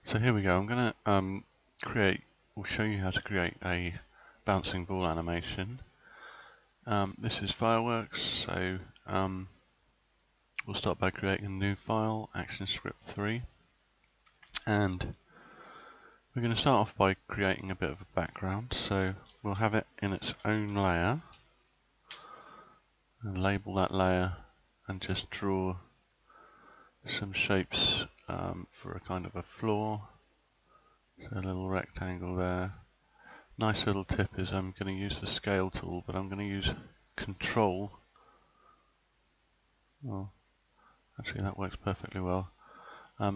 So here we go. I'm going to show you how to create a bouncing ball animation. This is Fireworks, so we'll start by creating a new file, ActionScript 3, and we're going to start off by creating a bit of a background. So we'll have it in its own layer, and label that layer, and just draw some shapes for a kind of a floor. So a little rectangle there. Nice little tip is I'm going to use the scale tool, but I'm going to use Control. Well, actually that works perfectly well.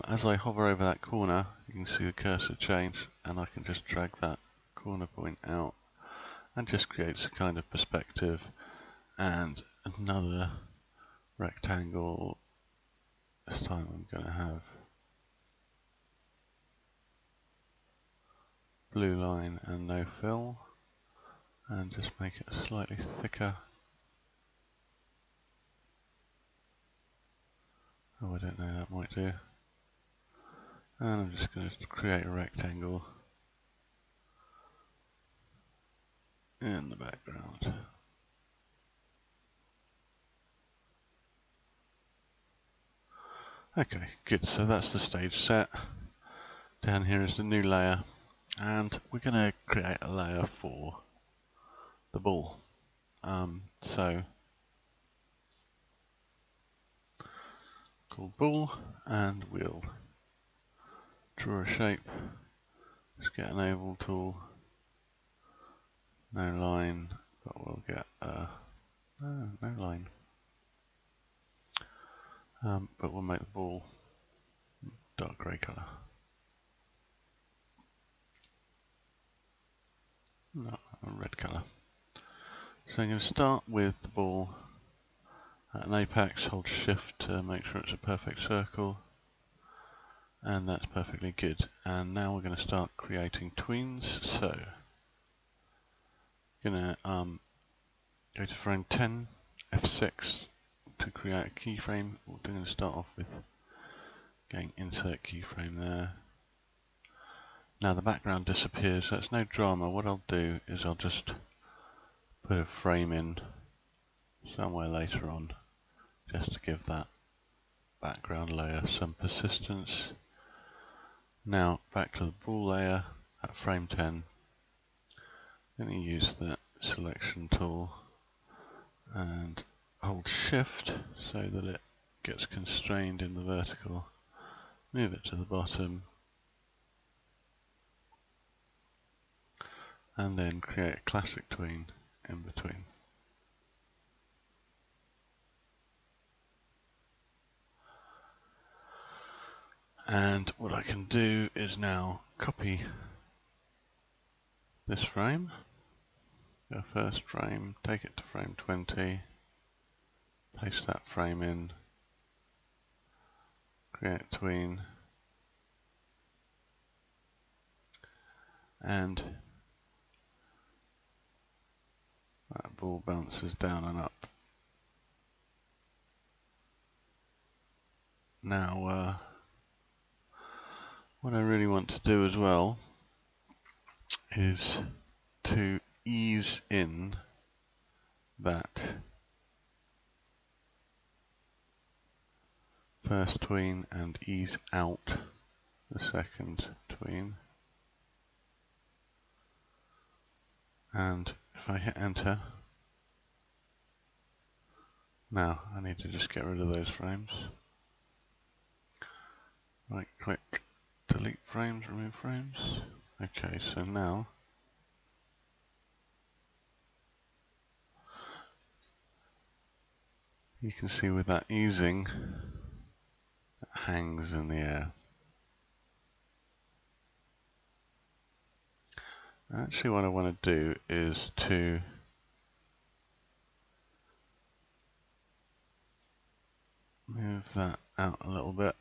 As I hover over that corner, you can see the cursor change, and I can just drag that corner point out and just creates a kind of perspective and another rectangle. This time I'm going to have blue line and no fill, and just make it slightly thicker. Oh, I don't know, that might do. And I'm just going to create a rectangle in the background. Okay, good. So that's the stage set. Down here is the new layer, and we're going to create a layer for the ball. So called ball, and we'll draw a shape. Just get an oval tool. No line, but we'll get no line. But we'll make the ball dark grey colour. No, a red colour. So I'm going to start with the ball at an apex, hold shift to make sure it's a perfect circle, and that's perfectly good. And now we're going to start creating tweens. So I'm going to go to frame 10, F6 to create a keyframe. We're going to start off with going insert keyframe there. Now the background disappears, so it's no drama. What I'll do is I'll just put a frame in somewhere later on, just to give that background layer some persistence. Now back to the ball layer at frame 10. I'm going to use the selection tool and hold shift so that it gets constrained in the vertical. Move it to the bottom, and then create a classic tween in between. And what I can do is now copy this frame, the first frame, take it to frame 20, paste that frame in, create a tween, and that ball bounces down and up. Now what I really want to do as well is to ease in that first tween and ease out the second tween. And if I hit enter, now I need to just get rid of those frames. Right click, delete frames, remove frames. Okay, so now you can see with that easing, it hangs in the air. Actually what I want to do is to move that out a little bit,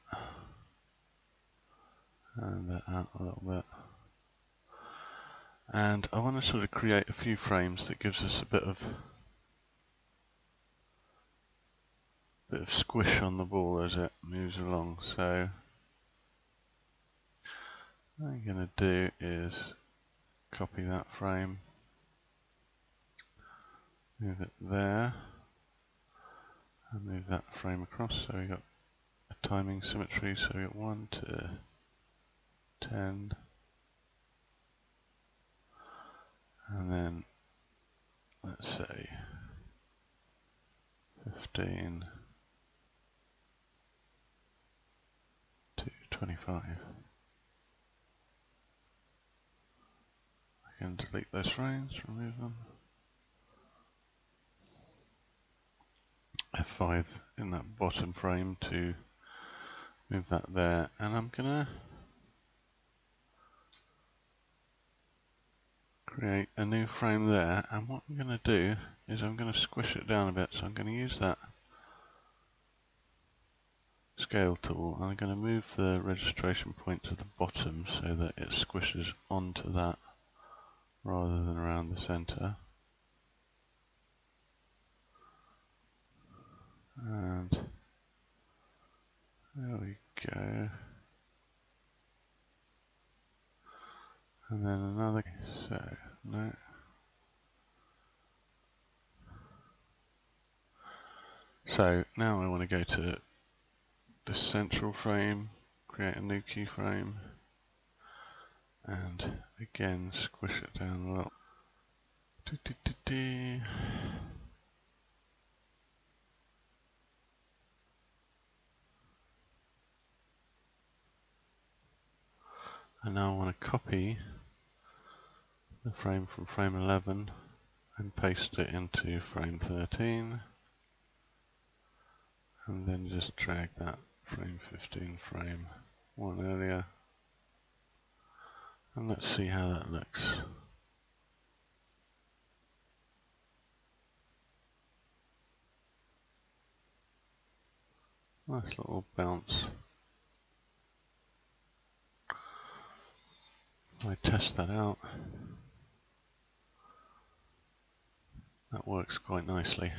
and that out a little bit. And I want to sort of create a few frames that gives us a bit of squish on the ball as it moves along. So What I'm going to do is copy that frame, move it there, and move that frame across, so we got a timing symmetry, so we got 1 to 10, and then let's say 15 to 25. I can delete those frames, remove them. F5 in that bottom frame to move that there, and I'm gonna create a new frame there, and what I'm gonna do is I'm gonna squish it down a bit, so I'm gonna use that scale tool and I'm gonna move the registration point to the bottom so that it squishes onto that rather than around the center. And there we go. And then another, so, no. So now I want to go to the central frame, create a new keyframe, and again squish it down a lot. And now I want to copy the frame from frame 11 and paste it into frame 13. And then just drag that frame 15 frame one earlier, and let's see how that looks. Nice little bounce. I test that out. That works quite nicely.